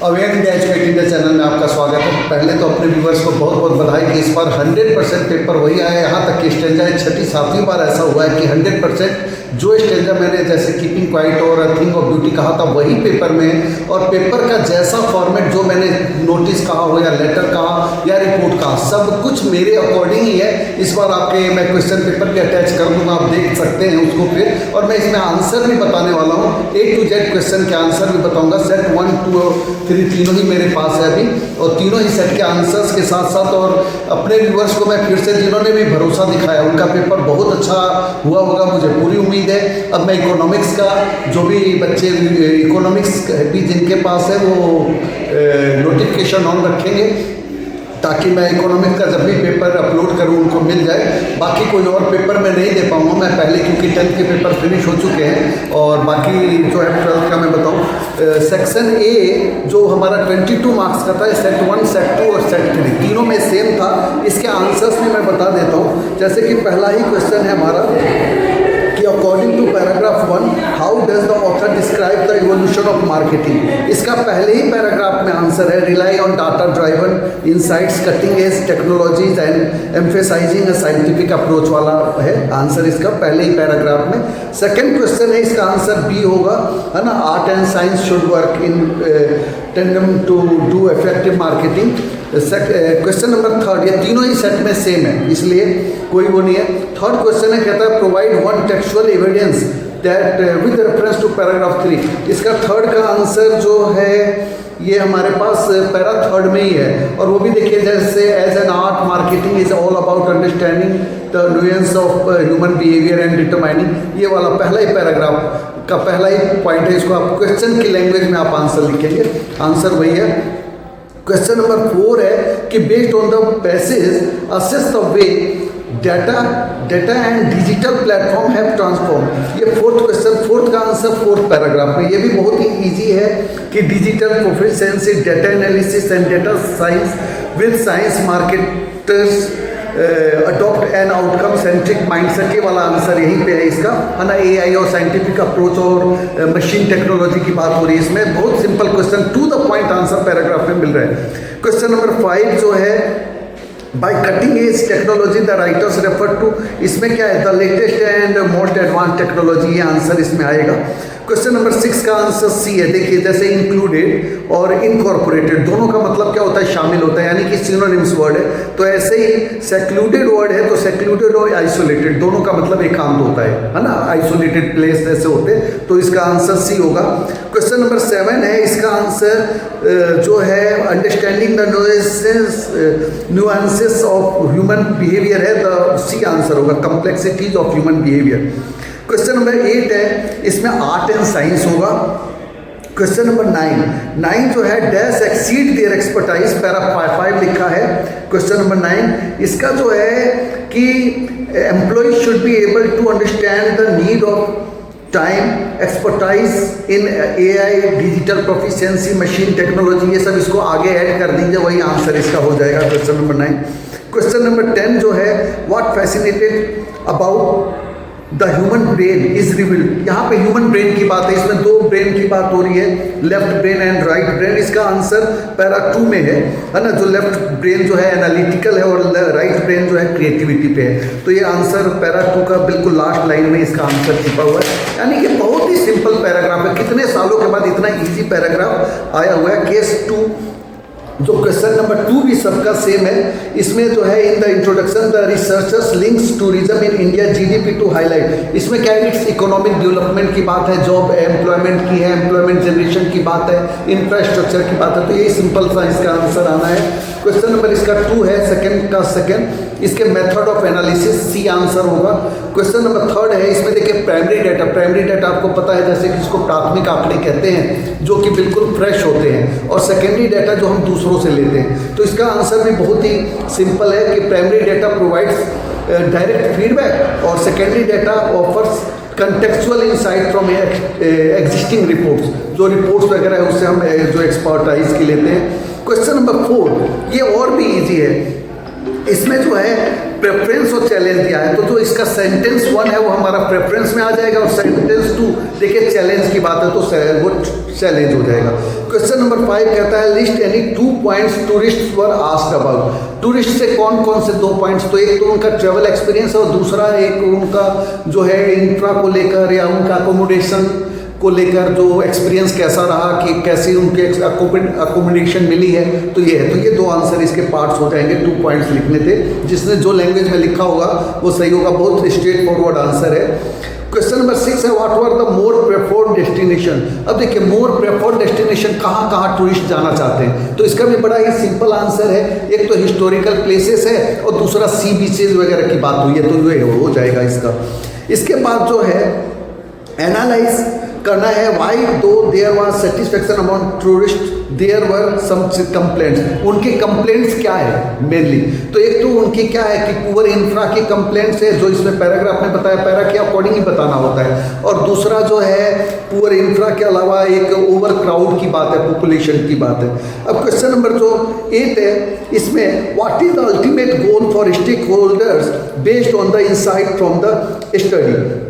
Aware India educate India channel में आपका स्वागत है। पहले तो अपने व्यूअर्स को बहुत बहुत बधाई कि इस बार 100% पेपर वही आया। यहाँ तक कि स्टेंजा 6ठी-7वीं बार ऐसा हुआ है कि 100% जो स्टेंजा मैंने जैसे कीपिंग क्वाइट और अ थिंग ऑफ ब्यूटी कहा था वही पेपर में है, और पेपर का जैसा फॉर्मेट जो मैंने नोटिस कहा हो या लेटर कहा या रिपोर्ट कहा सब कुछ मेरे अकॉर्डिंग ही है। इस बार आपके मैं क्वेश्चन पेपर भी अटैच कर दूँगा, आप देख सकते हैं उसको फिर, और मैं इसमें आंसर भी बताने वाला हूँ। A to Z क्वेश्चन के आंसर भी बताऊँगा। सेट 1, 2 और 3 तीनों ही मेरे पास है अभी, और तीनों ही सेट के आंसर्स के साथ साथ, और अपने व्यूअर्स को मैं फिर से जिन्होंने भी भरोसा दिखाया उनका पेपर बहुत अच्छा हुआ होगा, मुझे पूरी उम्मीद है। अब मैं इकोनॉमिक्स का जो भी बच्चे इकोनॉमिक्स भी जिनके पास है वो नोटिफिकेशन ऑन रखेंगे ताकि मैं इकोनॉमिक्स का जब भी पेपर अपलोड करूं उनको मिल जाए। बाकी कोई और पेपर मैं नहीं दे पाऊंगा मैं पहले, क्योंकि 10th के पेपर फिनिश हो चुके हैं, और बाकी जो है 12th का मैं बताऊं। सेक्शन ए जो हमारा 22 मार्क्स का था, सेट 1, सेट 2 और सेट 3 तीनों में सेम था। इसके आंसर्स भी मैं बता देता हूँ। जैसे कि पहला ही क्वेश्चन है हमारा कि according to paragraph 1 how does the author describe the evolution of marketing. इसका पहले ही पैराग्राफ में आंसर है rely on data driven insights cutting edge technologies and emphasising a scientific approach वाला है आंसर इसका पहले ही पैराग्राफ में। सेकेंड क्वेश्चन है, इसका आंसर बी होगा, है ना। Art and science should work in tandem to do effective marketing. Question number 3, ये तीनों ही सेट में सेम है इसलिए कोई वो नहीं है। थर्ड क्वेश्चन है, कहता है provide one textual evidence that with reference to paragraph 3। इसका थर्ड का आंसर जो है ये हमारे पास पैरा थर्ड में ही है, और वो भी देखिए जैसे as an art marketing is all about understanding the nuance of human behaviour and determining. ये वाला पहला ही पैराग्राफ का पहला ही पॉइंट है। इसको आप क्वेश्चन की लैंग्वेज में आप आंसर लिखेंगे, आंसर वही है। क्वेश्चन नंबर 4 है कि based on the passage assess the way data and digital platform have transform. ये फोर्थ क्वेश्चन, फोर्थ का आंसर फोर्थ पैराग्राफ में। ये भी बहुत ही इजी है कि digital proficiency, data analysis and data science with science marketers adopt an outcome centric mindset. ये वाला आंसर यहीं पे है इसका, है ना। AI और साइंटिफिक अप्रोच और मशीन टेक्नोलॉजी की बात हो रही है इसमें। बहुत simple question, to the point answer paragraph में मिल रहा है। क्वेश्चन नंबर 5 जो है by cutting edge technology the writers refer to. इसमें क्या है, the latest and most advance technology, ये आंसर इसमें आएगा। क्वेश्चन नंबर 6 का आंसर सी है। देखिए जैसे इंक्लूडेड और इनकॉर्पोरेटेड दोनों का मतलब क्या होता है, शामिल होता है, यानी कि सिनोनिम्स वर्ड है। तो ऐसे ही सेक्लूडेड वर्ड है तो सेक्लूडेड और आइसोलेटेड दोनों का मतलब एकांत होता है ना। आइसोलेटेड प्लेस जैसे होते हैं, तो इसका आंसर सी होगा। क्वेश्चन नंबर 7 है, इसका आंसर जो है understanding the nuances of human behaviour है, द सी आंसर होगा, complexities of human behaviour. Question number 8 है, इसमें आर्ट एंड साइंस होगा। क्वेश्चन नंबर 9 जो है dash exceed their expertise, para 5 लिखा है। क्वेश्चन नंबर 9 इसका जो है कि employ should be able to understand the need of time expertise in AI, digital proficiency, machine technology, ये सब इसको आगे ऐड कर दीजिए, वही आंसर इसका हो जाएगा क्वेश्चन नंबर 9। क्वेश्चन नंबर 10 जो है what fascinated about the human brain is revealed. यहाँ पे ह्यूमन ब्रेन की बात है, इसमें 2 ब्रेन की बात हो रही है, left brain and right brain. इसका आंसर पैरा 2 में है ना। जो लेफ्ट ब्रेन जो है एनालिटिकल है और राइट ब्रेन जो है क्रिएटिविटी पे है। तो ये आंसर पैरा 2 का बिल्कुल लास्ट लाइन में इसका आंसर छिपा हुआ है, यानी कि बहुत ही सिंपल पैराग्राफ है। कितने सालों के बाद इतना ईजी पैराग्राफ आया हुआ है। केस 2 जो क्वेश्चन नंबर 2 भी सबका सेम है। इसमें जो है in the introduction the researchers links tourism in India GDP to highlight. इसमें क्या है, इट्स इकोनॉमिक डेवलपमेंट की बात है, जॉब एम्प्लॉयमेंट की है, एम्प्लॉयमेंट जनरेशन की बात है, इंफ्रास्ट्रक्चर की बात है। तो यही सिंपल सा इसका आंसर आना है। क्वेश्चन नंबर इसका 2 है, सेकंड का सेकंड, इसके method of analysis C answer होगा। क्वेश्चन नंबर 3 है, इसमें देखिए प्राइमरी डाटा। प्राइमरी डाटा आपको पता है जैसे कि इसको प्राथमिक आंकड़े कहते हैं, जो कि बिल्कुल फ्रेश होते हैं, और सेकेंडरी डाटा जो हम दूसरों से लेते हैं। तो इसका आंसर भी बहुत ही सिंपल है कि primary data provides direct feedback और secondary data offers contextual insight from existing reports. जो रिपोर्ट्स वगैरह है उससे हम जो एक्सपर्टाइज की लेते हैं। क्वेश्चन नंबर 4 ये और भी इजी है। इसमें जो है प्रेफरेंस और चैलेंज दिया है, तो जो इसका सेंटेंस 1 है वो हमारा प्रेफरेंस में आ जाएगा और सेंटेंस 2 देखिए चैलेंज की बात है तो वो चैलेंज हो जाएगा। क्वेश्चन नंबर 5 कहता है list any 2 points tourist were asked about. Tourist से कौन कौन से 2 पॉइंट्स, तो एक तो उनका ट्रैवल एक्सपीरियंस और दूसरा एक उनका जो है इंफ्रा को लेकर या उनका अकोमोडेशन को लेकर जो एक्सपीरियंस कैसा रहा कि कैसी उनके अकोमोडेशन मिली है। तो ये है, तो ये 2 आंसर इसके पार्ट्स हो जाएंगे। 2 पॉइंट्स लिखने थे, जिसने जो लैंग्वेज में लिखा होगा वो सही होगा। बहुत स्ट्रेट फॉरवर्ड आंसर है। क्वेश्चन नंबर 6 है what were the more preferred destination. अब देखिए मोर प्रेफर्ड डेस्टिनेशन कहाँ कहाँ टूरिस्ट जाना चाहते हैं, तो इसका भी बड़ा ही सिंपल आंसर है। एक तो हिस्टोरिकल प्लेसेस है और दूसरा सी बीचेज वगैरह की बात हुई है, तो ये हो जाएगा इसका। इसके बाद जो है एनालाइज करना है why though there was satisfaction amount tourist there were some complaints. उनके कंप्लेंट्स क्या है मेनली, तो एक तो उनकी क्या है कि पुअर इंफ्रा की कंप्लेंट्स है, जो इसमें पैराग्राफ में बताया, पैरा के अकॉर्डिंग ही बताना होता है। और दूसरा जो है पुअर इंफ्रा के अलावा एक ओवर क्राउड की बात है, पॉपुलेशन की बात है। अब क्वेश्चन नंबर जो 8 है, इसमें what is the ultimate goal for stakeholders based on the insight from the study.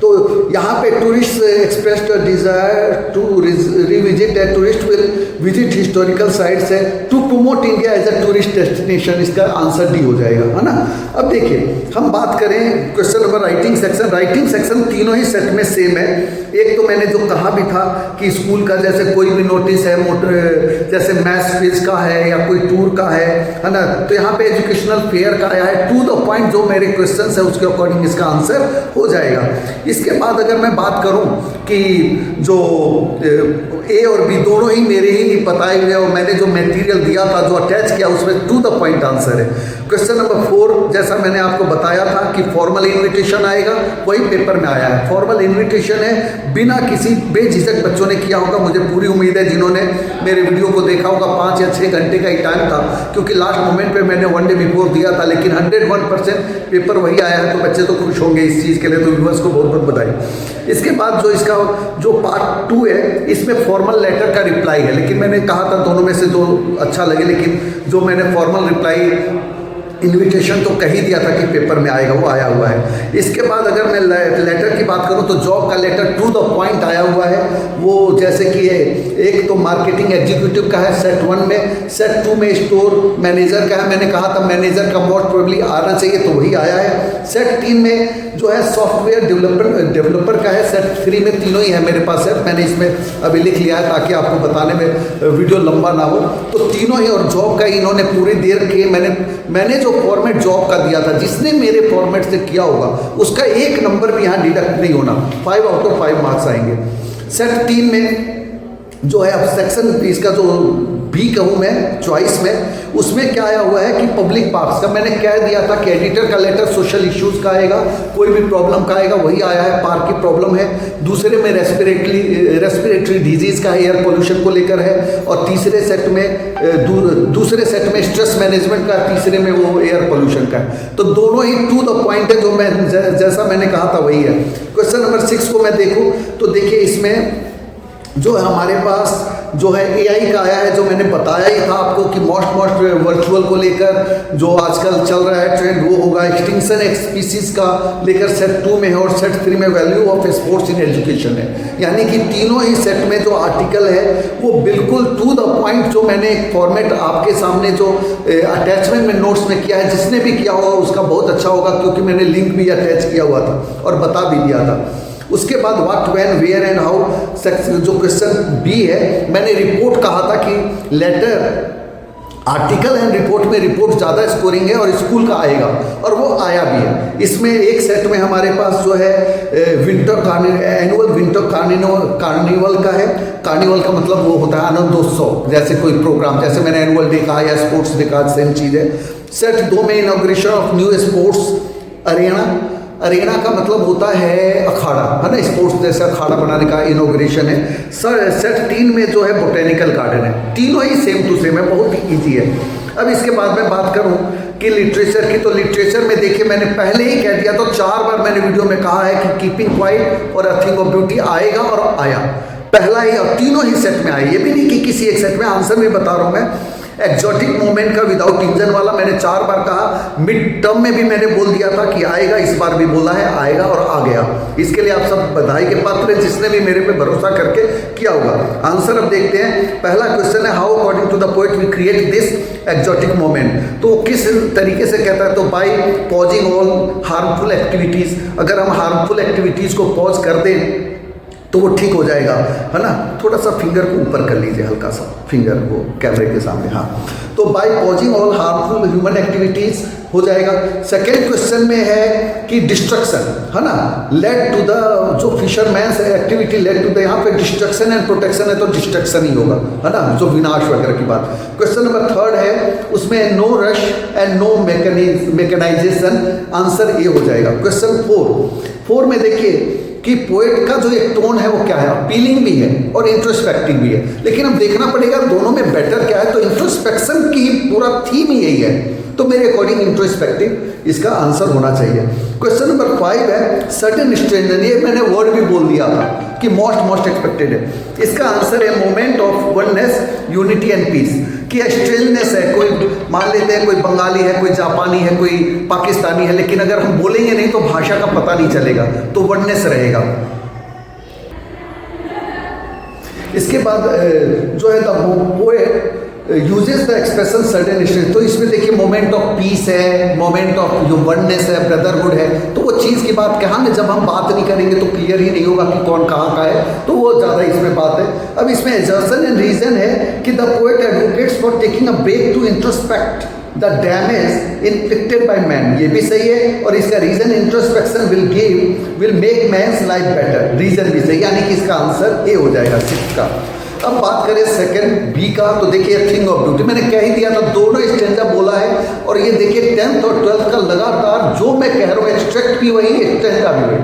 तो यहाँ पे tourist expressed desire to revisit है, tourist will visit historical sites है to promote India as a tourist destination. इसका answer D हो जाएगा, है ना। अब देखिए हम बात करें question number writing section. Writing section तीनों ही सेट में सेम है। एक तो मैंने जो कहा भी था कि स्कूल का जैसे कोई भी नोटिस है, जैसे मैथ्स क्विज का है या कोई टूर का है ना, तो यहाँ पे एजुकेशनल फेयर का आया है। टू द पॉइंट जो मेरे क्वेश्चंस है उसके अकॉर्डिंग इसका आंसर हो जाएगा। इसके बाद अगर मैं बात करूं कि जो ए और बी दोनों ही मेरे ही बताए हुए और मैंने जो मटेरियल दिया था जो अटैच किया उसमें टू द पॉइंट आंसर है। क्वेश्चन नंबर 4 जैसा मैंने आपको बताया था कि फॉर्मल इन्विटेशन आएगा, वही पेपर में आया है। फॉर्मल इन्विटेशन है, बिना किसी बेझिझक बच्चों ने किया होगा, मुझे पूरी उम्मीद है जिन्होंने मेरे वीडियो को देखा होगा। 5 या 6 घंटे का ही टाइम था, क्योंकि लास्ट मोमेंट पे मैंने 1 डे बिफोर दिया था, लेकिन 101% पेपर वही आया है, तो बच्चे तो खुश होंगे इस चीज़ के लिए, तो व्यूअर्स को बहुत बहुत बधाई। इसके बाद जो इसका जो पार्ट 2 है, इसमें फॉर्मल लेटर का रिप्लाई है, लेकिन मैंने कहा था दोनों में से जो अच्छा लगे, लेकिन जो मैंने फॉर्मल रिप्लाई इन्विटेशन तो कह ही दिया था कि पेपर में आएगा, वो आया हुआ है। इसके बाद अगर मैं लेटर की बात करूं तो जॉब का लेटर टू द पॉइंट आया हुआ है। वो जैसे कि एक तो मार्केटिंग एग्जीक्यूटिव का है सेट 1 में, सेट 2 में स्टोर मैनेजर का है। मैंने कहा था मैनेजर का मोस्ट प्रोबेबली आना चाहिए, तो वही आया है। सेट 3 में जो है सॉफ्टवेयर डेवलपर का है। सेट 3 में तीनों ही है मेरे पास है, मैंने इसमें अभी लिख लिया है ताकि आपको बताने में वीडियो लंबा ना हो। तो तीनों ही और जॉब का इन्होंने पूरी देर के मैंने जो फॉर्मेट जॉब का दिया था, जिसने मेरे फॉर्मेट से किया होगा उसका 1 नंबर भी यहाँ डिडक्ट नहीं होना, 5 आउट ऑफ 5 मार्क्स आएंगे। सेट 3 में जो है अब सेक्शन इसका जो बी कहूँ मैं चॉइस में, उसमें क्या आया हुआ है कि पब्लिक पार्क्स का मैंने कह दिया था कि एडिटर का लेटर सोशल इश्यूज़ का आएगा, कोई भी प्रॉब्लम का आएगा, वही आया है। पार्क की प्रॉब्लम है। दूसरे में रेस्पिरेटरी डिजीज़ का एयर पोल्यूशन को लेकर है। और तीसरे सेट में दूसरे सेट में स्ट्रेस मैनेजमेंट का, तीसरे में वो एयर पोल्यूशन का है। तो दोनों ही टू द पॉइंट है, जो मैं जैसा मैंने कहा था वही है। क्वेश्चन नंबर 6 को मैं देखूँ तो देखिए इसमें जो है हमारे पास जो है AI का आया है, जो मैंने बताया ही था आपको कि मोस्ट वर्चुअल को लेकर जो आजकल चल रहा है ट्रेंड वो होगा। एक्सटिंक्शन स्पीसीज का लेकर सेट 2 में है और सेट 3 में value of sports in education है। यानी कि तीनों ही सेट में जो आर्टिकल है वो बिल्कुल टू द पॉइंट, जो मैंने एक फॉर्मेट आपके सामने जो अटैचमेंट में नोट्स में किया है, जिसने भी किया होगा उसका बहुत अच्छा होगा, क्योंकि मैंने लिंक भी अटैच किया हुआ था और बता भी दिया था। उसके बाद what when where and how section जो क्वेश्चन बी है, मैंने रिपोर्ट कहा था कि लेटर आर्टिकल एंड रिपोर्ट में रिपोर्ट ज़्यादा स्कोरिंग है और स्कूल का आएगा, और वो आया भी है। इसमें एक सेट में हमारे पास जो है एनुअल विंटर कार्निवल का है। कार्निवल का मतलब वो होता है आनंदोत्सव, जैसे कोई प्रोग्राम, जैसे मैंने एनुअल डे कहा या स्पोर्ट्स डे कहा, सेम चीज़ है। सेट 2 में inauguration of new sports Arena का मतलब होता है अखाड़ा, है ना, स्पोर्ट्स जैसे अखाड़ा बनाने का इनॉग्रेशन है। सेट 3 में जो है बोटेनिकल गार्डन है। तीनों ही सेम टू सेम है, बहुत ही ईजी है। अब इसके बाद मैं बात करूं कि लिटरेचर की, तो लिटरेचर में देखिए मैंने पहले ही कह दिया, तो 4 बार मैंने वीडियो में कहा है कि कीपिंग क्वाइट और अ थिंग ऑफ ब्यूटी आएगा और आया पहला ही, और तीनों ही सेट में आए। ये भी नहीं कि किसी एक सेट में, आंसर भी बता रहा हूँ मैं। एक्जॉटिक मूवमेंट का विदाउट इंजन वाला मैंने 4 बार कहा, मिड टर्म में भी मैंने बोल दिया था कि आएगा, इस बार भी बोला है आएगा और आ गया। इसके लिए आप सब बधाई के पात्र हैं जिसने भी मेरे पे भरोसा करके किया होगा। आंसर अब देखते हैं। पहला क्वेश्चन है how according to the poet we create this exotic moment. तो किस तरीके से कहता है, तो by pausing all harmful activities. अगर हम हार्मफुल एक्टिविटीज को पॉज कर दें तो वो ठीक हो जाएगा, है ना। थोड़ा सा फिंगर को ऊपर कर लीजिए, हल्का सा फिंगर को कैमरे के सामने, हाँ। तो by pausing all harmful human activities हो जाएगा। सेकेंड क्वेश्चन में है कि डिस्ट्रक्शन, है ना, लेड टू द, जो fishermen's activity led to the, यहाँ पे डिस्ट्रक्शन एंड प्रोटेक्शन है तो डिस्ट्रक्शन ही होगा, है ना, जो विनाश वगैरह की बात। क्वेश्चन नंबर 3 है, उसमें no rush and no mechanisation, answer A हो जाएगा। क्वेश्चन 4 में देखिए कि पोएट का जो एक टोन है वो क्या है, अपीलिंग भी है और इंट्रोस्पेक्टिव भी है, लेकिन अब देखना पड़ेगा दोनों में बेटर क्या है। तो इंट्रोस्पेक्शन की पूरा थीम यही है, तो मेरे अकॉर्डिंग इंट्रोस्पेक्टिव इसका आंसर होना चाहिए। क्वेश्चन नंबर 5 है सडन स्ट्रेंजर, ये मैंने वर्ड भी बोल दिया था कि मोस्ट एक्सपेक्टेड है। इसका आंसर है moment of oneness, unity and peace. कि स्ट्रेंजनेस है, कोई मान लेते हैं कोई बंगाली है, कोई जापानी है, कोई पाकिस्तानी है, लेकिन अगर हम बोलेंगे नहीं तो भाषा का पता नहीं चलेगा, तो वननेस रहेगा। इसके बाद जो है poet uses the expression sudden strange, तो इसमें देखिए मोमेंट ऑफ पीस है, मोमेंट ऑफ जो वननेस है, ब्रदरहुड है, तो वो चीज़ की बात कहाँ में, जब हम बात नहीं करेंगे तो क्लियर ही नहीं होगा कि कौन कहाँ का है, तो वो ज़्यादा इसमें बात है। अब इसमें एजर्सन एंड रीजन है कि the poet advocates for taking a break to introspect the damage inflicted by man, ये भी सही है। और इसका reason introspection will make man's life better, reason भी सही, यानी कि इसका आंसर ए हो जाएगा 6 का। अब बात करें सेकंड बी का, तो देखिए थिंग ऑफ ब्यूटी, मैंने कह ही दिया था, दोनों स्टेंजा बोला है। और ये देखिए 10th और 12th का लगातार जो मैं कह रहा हूँ, एक्सट्रैक्ट भी वही, स्टेंजा भी वही,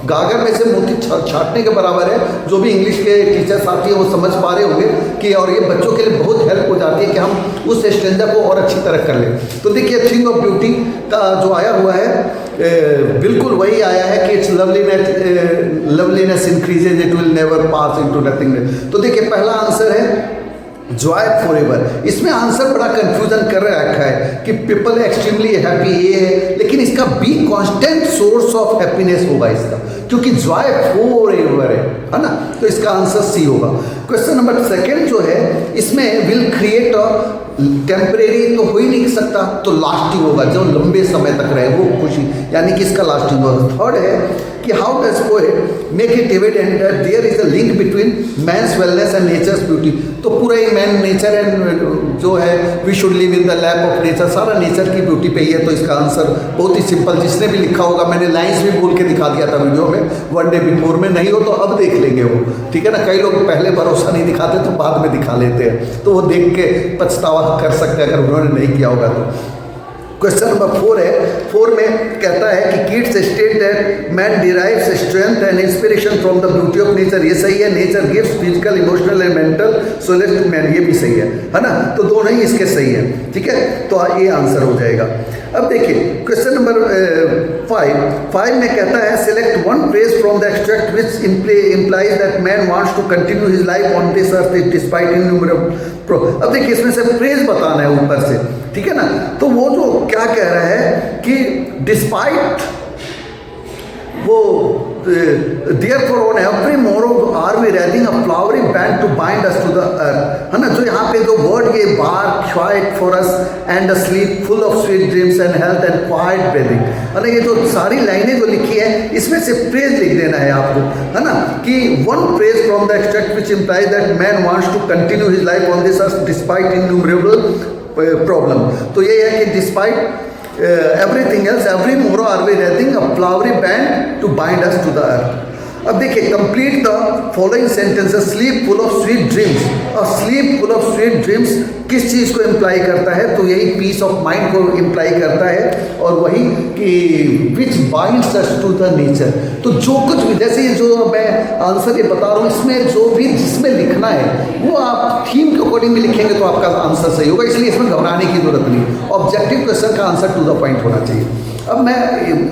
गागर में से मोती छाटने के बराबर है। जो भी इंग्लिश के टीचर साथी हैं वो समझ पा रहे होंगे कि, और ये बच्चों के लिए बहुत हेल्प हो जाती है कि हम उस स्टेंजा को और अच्छी तरह कर लें। तो देखिए थिंग ऑफ ब्यूटी का जो आया हुआ है बिल्कुल वही आया है कि it's loveliness increases, it will never pass into nothingness. तो देखिए पहला आंसर है जॉय फॉरएवर। इसमें आंसर बड़ा कंफ्यूजन कर रखा है कि पीपल एक्सट्रीमली हैप्पी, ये है, लेकिन इसका be constant source of happiness होगा इसका, क्योंकि जॉय फॉरएवर है ना, तो इसका आंसर सी होगा। क्वेश्चन नंबर 2 जो है, इसमें विल क्रिएट अ टेम्परेरी, तो हो ही नहीं सकता, तो लास्टिंग होगा, जो लंबे समय तक रहे वो खुशी, यानी कि इसका लास्टिंग होगा। 3rd है कि how does poet make it evident that there is a link between man's wellness and nature's beauty. तो पूरा ही मैन नेचर एंड जो है we should live in the lap of nature, सारा नेचर की ब्यूटी पे ही है। तो इसका आंसर बहुत ही सिंपल, जिसने भी लिखा होगा, मैंने लाइन्स भी बोल के दिखा दिया था वीडियो में, 1 डे बिफोर में, नहीं हो तो अब देख लेंगे वो, ठीक है ना। कई लोग पहले भरोसा नहीं दिखाते तो बाद में दिखा लेते हैं, तो वो देख के पछतावा कर सकते हैं अगर उन्होंने नहीं किया होगा तो। क्वेश्चन नंबर 4 है, 4 में कहता है कि kids state that man derives strength and inspiration from the beauty of nature, ये सही है। Nature gives physical, emotional and mental solace to man, ये भी सही है ना। तो दोनों ही इसके सही है, ठीक है, तो ये आंसर हो जाएगा। अब देखिए क्वेश्चन नंबर 5 में कहता है select one phrase from the extract which implies that man wants to continue his life on this earth despite innumerable. अब देखिए इसमें से फ्रेज बताना है ऊपर से, ठीक है ना। तो वो जो क्या कह रहा है कि डिस्पाइट वो therefore on every morrow are we raising a flowery band to bind us to the earth, है ना। जो यहाँ पे जो वर्ड ये bark quiet for us and a sleep full of sweet dreams and health and quiet breathing, है ना। ये जो सारी लाइनें जो लिखी है इसमें से फ्रेज लिख देना है आपको, है ना, कि one phrase from the extract which implies that man wants to continue his life on this earth despite innumerable problem। तो ये है कि despite everything else, every morrow are we raising a flowery band to bind us to the earth। अब देखिए complete the following sentences, sleep full of sweet dreams. और sleep full of sweet dreams किस चीज़ को imply करता है, तो यही पीस ऑफ माइंड को इम्प्लाई करता है, और वही कि which binds us to the nature. तो जो कुछ भी, जैसे ये जो मैं आंसर ये बता रहा हूँ, इसमें जो भी जिसमें लिखना है वो आप थीम के अकॉर्डिंग में लिखेंगे तो आपका आंसर सही होगा, इसलिए इसमें घबराने की जरूरत नहीं। ऑब्जेक्टिव क्वेश्चन का आंसर टू द पॉइंट होना चाहिए। अब मैं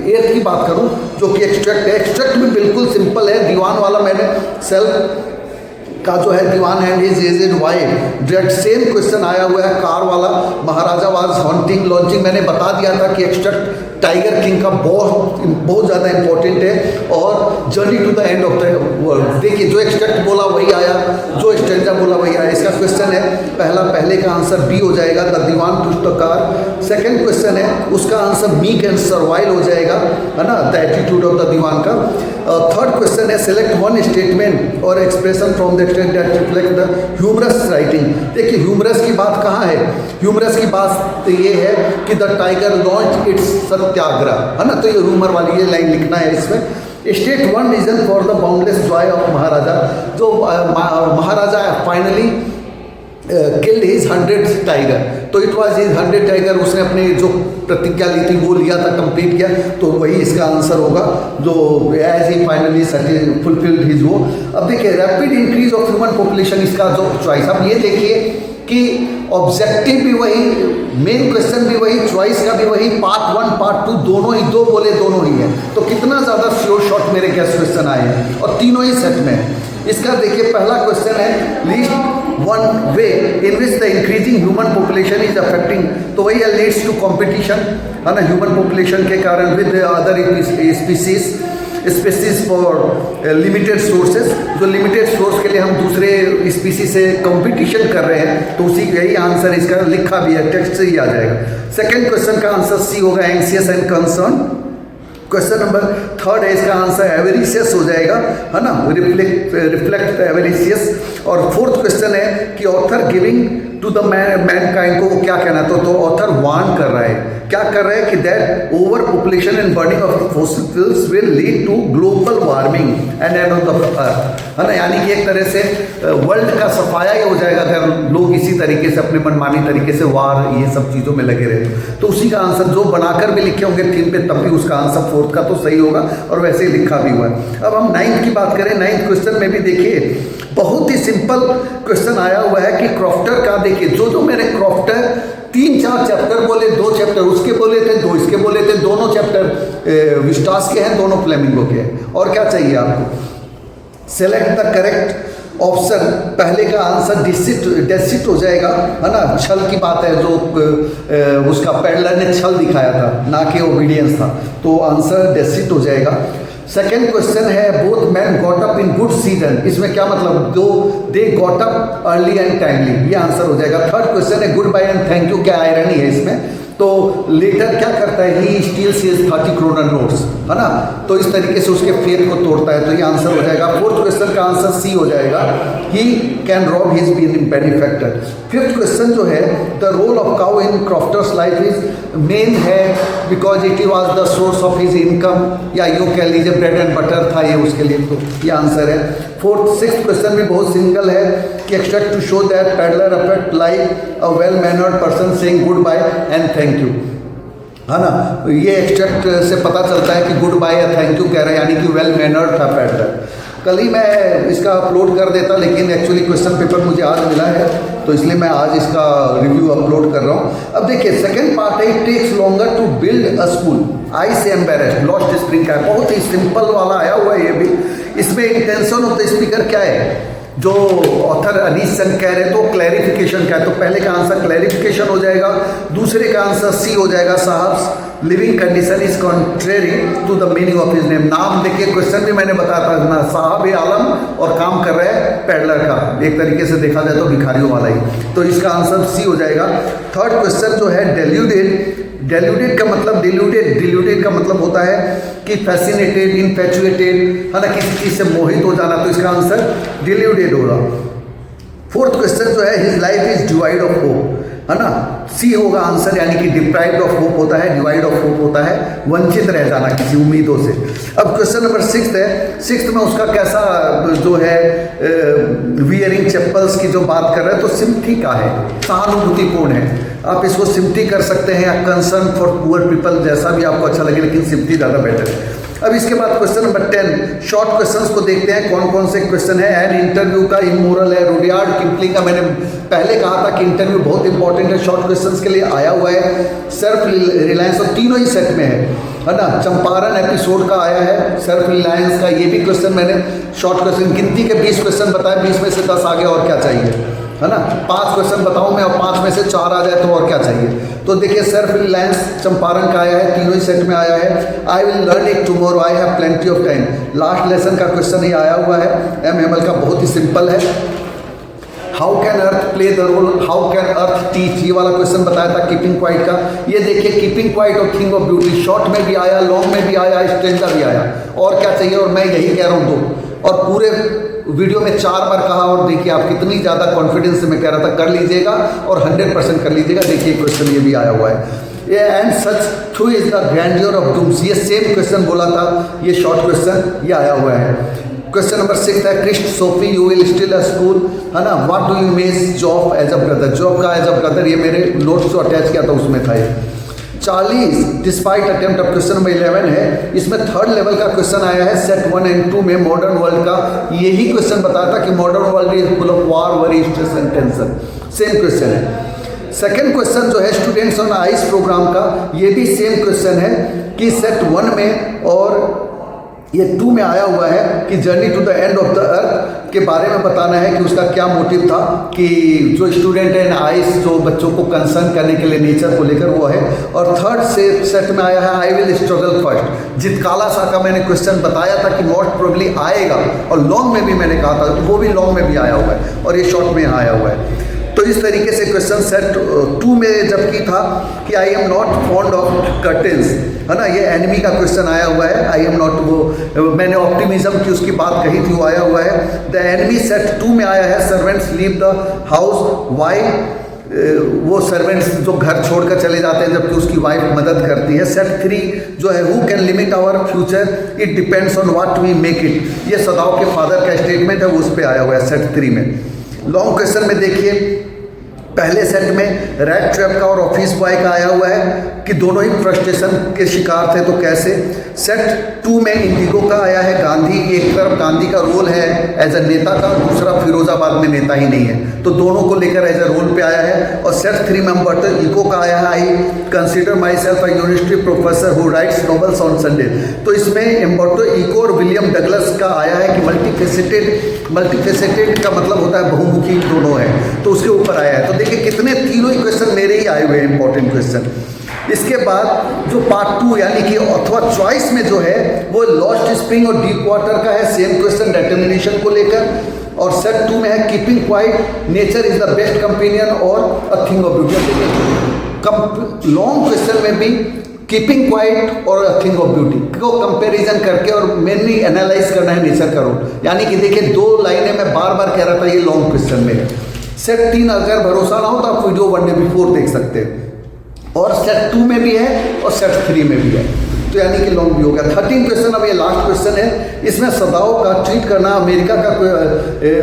8 की बात करूं जो कि एक्सट्रैक्ट है। एक्सट्रैक्ट भी बिल्कुल सिंपल है, दीवान वाला मैंने सेल्फ का जो है Diwan and his aged wife, that same question आया हुआ है कार वाला, महाराजा वाज हॉन्टिंग लॉन्चिंग। मैंने बता दिया था कि एक्सट्रैक्ट टाइगर किंग का बहुत ज़्यादा इंपॉर्टेंट है, और journey to the end of the world. देखिए जो एक्सट्रैक्ट बोला वही आया, जो स्टेंजा बोला वही आया। इसका क्वेश्चन है पहले का आंसर बी हो जाएगा, द दीवान टूट द कार। सेकेंड क्वेश्चन है उसका आंसर मीक एंड सर्वाइल हो जाएगा, है ना, the attitude of the Dewan का। थर्ड क्वेश्चन है सेलेक्ट वन स्टेटमेंट और expression from the text that reflect the humorous writing. देखिए ह्यूमरस की बात कहाँ है, ह्यूमरस की बात ये है कि द टाइगर लॉन्च इट्स सत्याग्रह, है ना, तो ये ह्यूमर वाली ये लाइन लिखना है इसमें। State one reason for the boundless joy of Maharaja, जो Maharaja finally killed his 100th tiger, तो it was his 100th tiger, उसने अपनी जो प्रतिज्ञा ली थी वो लिया था, कंप्लीट किया, तो वही इसका आंसर होगा, जो as he finally fulfilled his वो। अब देखिए rapid increase of human population, इसका जो चॉइस, अब ये देखिए कि ऑब्जेक्टिव भी वही, मेन क्वेश्चन भी वही, चॉइस का भी वही, पार्ट 1 पार्ट 2 दोनों ही, दो बोले दोनों ही है, तो कितना ज़्यादा श्योर शॉट मेरे गैस क्वेश्चन आए हैं और तीनों ही सेट में है। इसका देखिए पहला क्वेश्चन है least one way in which the increasing human population is affecting, तो वही है लीड्स टू कंपटीशन, है ना, ह्यूमन पॉपुलेशन के कारण with other species for limited sources, जो लिमिटेड सोर्स के लिए हम दूसरे स्पीसीज से कंपटीशन कर रहे हैं, तो उसी यही आंसर इसका लिखा भी है, टेक्स्ट से ही आ जाएगा। सेकेंड क्वेश्चन का आंसर सी होगा, anxious and concern. Question number third है इसका आंसर एवेरिशियस हो जाएगा, है ना, रिफ्लेक्ट एवेरिशियस। और फोर्थ क्वेश्चन है कि author giving to the mankind को वो क्या कहना है, तो ऑथर वार्न कर रहा है, क्या कर रहा है कि that over population and burning of fossil fuels will lead to global warming and end of the earth, है ना, यानी कि एक तरह से वर्ल्ड का सफाया ही हो जाएगा अगर लोग इसी तरीके से अपने मनमानी तरीके से वार ये सब चीज़ों में लगे रहे, तो उसी का आंसर जो बनाकर भी लिखे होंगे थीम पे तब भी उसका आंसर फोर्थ का तो सही होगा, और वैसे ही लिखा भी हुआ है। अब हम 9th की बात करें, 9th क्वेश्चन में भी देखिए बहुत ही सिंपल क्वेश्चन आया हुआ है कि क्रॉफ्टर का, देखिए जो मेरे क्रॉफ्टर 3-4 चैप्टर बोले, 2 चैप्टर उसके बोले थे, 2 इसके बोले थे, दोनों चैप्टर विस्टास के हैं, दोनों फ्लेमिंगो के हैं, और क्या चाहिए आपको। सेलेक्ट द करेक्ट ऑप्शन, पहले का आंसर डेसिट हो जाएगा, है ना, छल की बात है, जो उसका पेडलर ने छल दिखाया था ना कि ओबीडियंस था, तो आंसर डेसिट हो जाएगा। सेकेंड क्वेश्चन है both man got up in good season, इसमें क्या मतलब, they got up early and timely, ये आंसर हो जाएगा। थर्ड क्वेश्चन है goodbye and thank you, क्या आयरनी है इसमें, तो लेटर क्या करता है, he steals his 30 kroner notes, है ना, तो इस तरीके से उसके फेथ को तोड़ता है, तो ये आंसर हो जाएगा। फोर्थ क्वेश्चन का आंसर सी हो जाएगा, he can rob his benefactor. Fifth question जो है the role of cow in crofter's life is main है because it was the source of his income, या यूँ कह लीजिए ब्रेड एंड बटर था ये उसके लिए, तो ये आंसर है। सिक्स्थ क्वेश्चन भी बहुत सिंगल है कि extract to show that peddler affect like a well mannered person saying goodbye and thank you, है ना, ये एक्सट्रैक्ट से पता चलता है कि गुड बाय या थैंक यू कह रहे हैं, यानी कि वेल मैनर्ड था पैडलर। कल ही मैं इसका अपलोड कर देता, लेकिन एक्चुअली क्वेश्चन पेपर मुझे आज मिला है, तो इसलिए मैं आज इसका रिव्यू अपलोड कर रहा हूँ। अब देखिए सेकंड पार्ट है, it takes longer to build a school, I say embarrassed, lost spring का है, बहुत ही सिंपल वाला आया हुआ है ये भी। इसमें इंटेंशन ऑफ द स्पीकर क्या है, जो ऑथर अनीस चंद कह रहे हैं, तो क्लैरिफिकेशन क्या है, तो पहले का आंसर क्लैरिफिकेशन हो जाएगा, दूसरे का आंसर सी हो जाएगा, साहब living condition is contrary to the meaning of his name. नाम देखिए क्वेश्चन भी मैंने बताया था ना, साहब आलम और काम कर रहे हैं पैडलर का, एक तरीके से देखा जाए तो भिखारियों वाला ही, तो इसका आंसर सी हो जाएगा। थर्ड क्वेश्चन जो है डेल्यूडेड, डेल्यूडेड का मतलब डिल्यूडेड का मतलब होता है कि फैसिनेटेड, इनफैचुएटेड, है ना, किसी चीज़ से मोहित हो जाना, तो इसका आंसर डिल्यूडेड होगा। फोर्थ क्वेश्चन जो है his life is divide of hope, है ना, सी होगा आंसर, यानी कि डिप्राइव्ड ऑफ होप होता है, डिवाइड ऑफ होप होता है वंचित रह जाना किसी उम्मीदों से। अब क्वेश्चन नंबर 6 है, 6 में उसका कैसा जो है वियरिंग चप्पल्स की जो बात कर रहे हैं, तो सिम्पथी का है, सहानुभूतिपूर्ण है, आप इसको सिम्पथी कर सकते हैं या कंसर्न फॉर पुअर पीपल, जैसा भी आपको अच्छा लगे, लेकिन सिम्पथी ज़्यादा बेटर है। अब इसके बाद क्वेश्चन नंबर 10 शॉर्ट क्वेश्चंस को देखते हैं कौन कौन से क्वेश्चन है। एंड इंटरव्यू का इमोरल है, रुडयार्ड किपलिंग का मैंने पहले कहा था कि इंटरव्यू बहुत इंपॉर्टेंट है, शॉर्ट क्वेश्चंस के लिए आया हुआ है। सेल्फ रिलायंस, और तीनों ही सेट में है, है ना। चंपारण एपिसोड का आया है, सेल्फ रिलायंस का, ये भी क्वेश्चन मैंने शॉर्ट क्वेश्चन गिनती के 20 क्वेश्चन बताए, 20 में से 10 आ गए, और क्या चाहिए, है ना। 5 क्वेश्चन बताऊं मैं और 5 में से 4 आ जाए तो और क्या चाहिए। तो देखिए सेल्फ रिलायंस चंपारण का आया है, तीनों ही सेट में आया है। I will learn it tomorrow, I have plenty of time, last lesson का क्वेश्चन ही आया हुआ है। MML का बहुत ही सिंपल है। How can earth play the role, how can earth teach, ये वाला क्वेश्चन बताया था कीपिंग क्वाइट का। ये देखिए कीपिंग क्वाइट और थिंग ऑफ ब्यूटी, शॉर्ट में भी आया, लॉन्ग में भी आया, स्टेंजा भी आया, और क्या चाहिए। और मैं यही कह रहा हूँ 2, और पूरे वीडियो में 4 बार कहा, और देखिए आप कितनी ज़्यादा कॉन्फिडेंस से मैं कह रहा था कर लीजिएगा, और 100% कर लीजिएगा। देखिए क्वेश्चन ये भी आया हुआ है, ये and such through is the grandeur of dooms, ये सेम क्वेश्चन बोला था, ये शॉर्ट क्वेश्चन ये आया हुआ है। क्वेश्चन नंबर 6 है Christ Sophie you will still a school, है ना। What do you mean job as a brother, job का एज अ ब्रदर, ये मेरे नोट्स जो अटैच किया था उसमें था ये। 40 despite attempt of question number 11 है, इसमें 3rd लेवल का क्वेश्चन आया है सेट 1 एंड 2 में मॉडर्न वर्ल्ड का। यही क्वेश्चन बताया था कि modern world is full of war, worry, stress and tension, same question है। सेकेंड क्वेश्चन जो है स्टूडेंट्स ऑन आइस प्रोग्राम का, ये भी सेम क्वेश्चन है कि सेट 1 में और ये 2 में आया हुआ है कि journey to the end of the earth के बारे में बताना है कि उसका क्या मोटिव था, कि जो स्टूडेंट है आइस, जो बच्चों को कंसर्न करने के लिए नेचर को लेकर वो है। और 3rd सेट में आया है आई विल स्ट्रगल फर्स्ट, जितकाला सा का मैंने क्वेश्चन बताया था कि मोस्ट प्रोबेबली आएगा, और लॉन्ग में भी मैंने कहा था, वो भी लॉन्ग में भी आया हुआ है, और ये शॉर्ट में आया हुआ है। तो इस तरीके से क्वेश्चन सेट 2 में जबकि था कि I am not fond of curtains, है ना, ये एनिमी का क्वेश्चन आया हुआ है। आई एम नॉट, वो मैंने ऑप्टिमिज्म की उसकी बात कही थी, वो आया हुआ है। द एनिमी सेट 2 में आया है servants leave the house, why, वो सर्वेंट्स जो घर छोड़कर चले जाते हैं जबकि उसकी वाइफ मदद करती है। सेट 3 जो है who can limit our future, it depends on what we make it, ये सदाव के फादर का स्टेटमेंट है, वो उस पर आया हुआ है सेट 3 में। लॉन्ग क्वेश्चन में देखिए पहले सेट में रैट ट्रैप का और ऑफिस बॉय का आया हुआ है कि दोनों ही फ्रस्ट्रेशन के शिकार थे, तो कैसे। सेट 2 में इंडिगो का आया है गांधी, एक तरफ गांधी का रोल है एज अ नेता का, दूसरा फिरोजाबाद में नेता ही नहीं है, तो दोनों को लेकर एज अ रोल पे आया है। और सेट 3 में अम्बर्टो इको का आया है I consider my self a university professor who rights novels on Sunday, तो इसमें अम्बर्टो इको और विलियम डगलस का आया है कि मल्टीफेसेटेड का मतलब होता है बहुमुखी, दोनों है, तो उसके ऊपर आया है। तो देखिए कितने तीनों ही क्वेश्चन मेरे ही आए हुए हैं इंपॉर्टेंट क्वेश्चन। इसके बाद जो पार्ट 2 यानी कि अथवा चॉइस में जो है वो लॉस्ट स्प्रिंग और डीप वाटर का है, सेम क्वेश्चन डिटर्मिनेशन को लेकर। और सेट 2 में है keeping quiet, nature is the best companion और a thing of beauty. Long question में भी कीपिंग क्वाइट और अ थिंग ऑफ ब्यूटी को कंपैरिजन करके और मेनली एनालाइज करना है नेचर का रोल, यानी कि देखिए 2 लाइनें मैं बार बार कह रहा था ये लॉन्ग क्वेश्चन में है। सेट 3 अगर भरोसा ना हो तो आप वीडियो 1 डे बिफोर देख सकते हैं, और सेट 2 में भी है और सेट 3 में भी है, तो यानी कि लॉन्ग भी हो गया। 13 क्वेश्चन, अब ये लास्ट क्वेश्चन है, इसमें सदाओं का ट्रीट करना अमेरिका का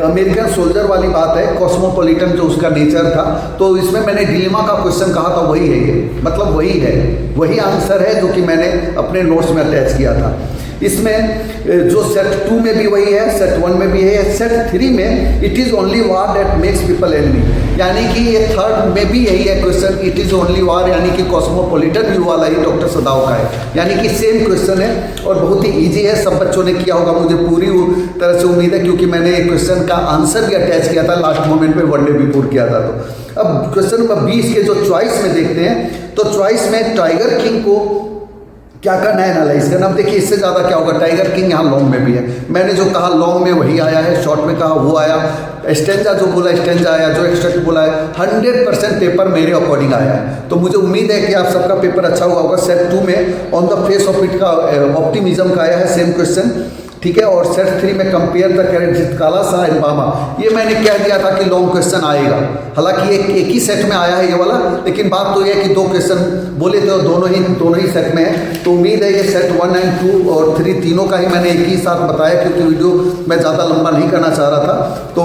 अमेरिकन सोल्जर वाली बात है, कॉस्मोपॉलिटन जो उसका नेचर था, तो इसमें मैंने डिलेमा का क्वेश्चन कहा था, वही है ये, मतलब वही है, वही आंसर है जो कि मैंने अपने नोट्स में अटैच किया था। इसमें जो सेट 2 में भी वही है, सेट 1 में भी है, सेट 3 में it is only war that makes people enemy, यानी कि ये 3rd में भी यही है question, it is only war, यानी कि कॉस्मोपॉलिटन व्यू वाला ही डॉक्टर सदाव का है, यानी कि सेम क्वेश्चन है और बहुत ही ईजी है, सब बच्चों ने किया होगा, मुझे पूरी तरह से उम्मीद है, क्योंकि मैंने एक क्वेश्चन का आंसर भी अटैच किया था लास्ट मोमेंट पे 1 डे बिफोर किया था। तो अब क्वेश्चन नंबर 20 के जो चॉइस में देखते हैं, तो चॉइस में टाइगर किंग को क्या करना है, एनालाइज करना। अब देखिए इससे ज़्यादा क्या होगा, टाइगर किंग यहाँ लॉन्ग में भी है, मैंने जो कहा लॉन्ग में वही आया है, शॉर्ट में कहा वो आया, स्टेंजा जो बोला स्टेंजा आया, जो एक्सट्रैक्ट बोला है 100% पेपर मेरे अकॉर्डिंग आया है। तो मुझे उम्मीद है कि आप सबका पेपर अच्छा हुआ होगा। सेट 2 में on the face of it का ऑप्टिमिज्म का आया है, सेम क्वेश्चन, ठीक है। और सेट 3 में कंपेयर द करेक्ट जितकाला सा एम्बामा, ये मैंने कह दिया था कि लॉन्ग क्वेश्चन आएगा, हालांकि एक ही सेट में आया है ये वाला, लेकिन बात तो ये है कि 2 क्वेश्चन बोले थे और दोनों ही सेट में है। तो उम्मीद है ये सेट 1 एंड 2 और 3 तीनों का ही मैंने एक ही साथ बताया, क्योंकि वीडियो मैं ज़्यादा लंबा नहीं करना चाह रहा था। तो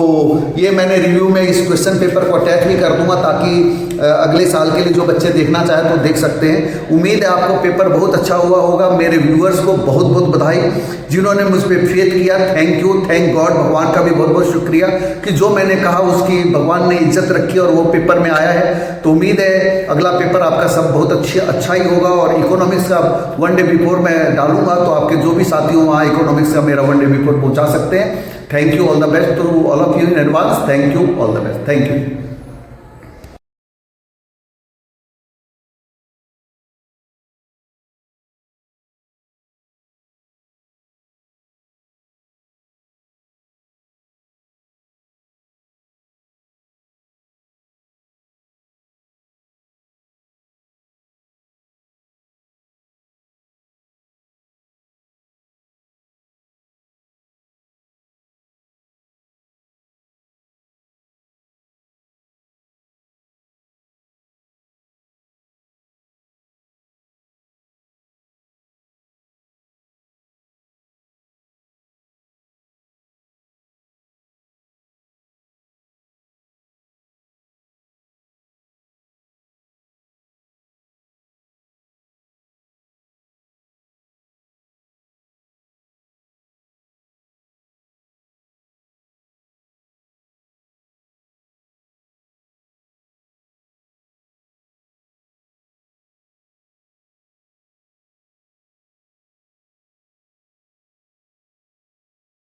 ये मैंने रिव्यू में इस क्वेश्चन पेपर को अटैच भी कर दूंगा, ताकि अगले साल के लिए जो बच्चे देखना चाहें तो देख सकते हैं। उम्मीद है आपको पेपर बहुत अच्छा हुआ होगा। मेरे व्यूअर्स को बहुत बहुत बधाई, जिन्होंने मुझ पर फेथ किया। Thank you, thank God. भगवान का भी बहुत बहुत शुक्रिया कि जो मैंने कहा उसकी भगवान ने इज्जत रखी और वो पेपर में आया है। तो उम्मीद है अगला पेपर आपका सब बहुत अच्छा ही होगा। और इकोनॉमिक्स का 1 डे बिफोर मैं डालूंगा, तो आपके जो भी साथी हो वहाँ इकोनॉमिक्स का मेरा 1 डे बिफोर पहुँचा सकते हैं। Thank you, all the best to all of you in advance. Thank you, all the best, thank you.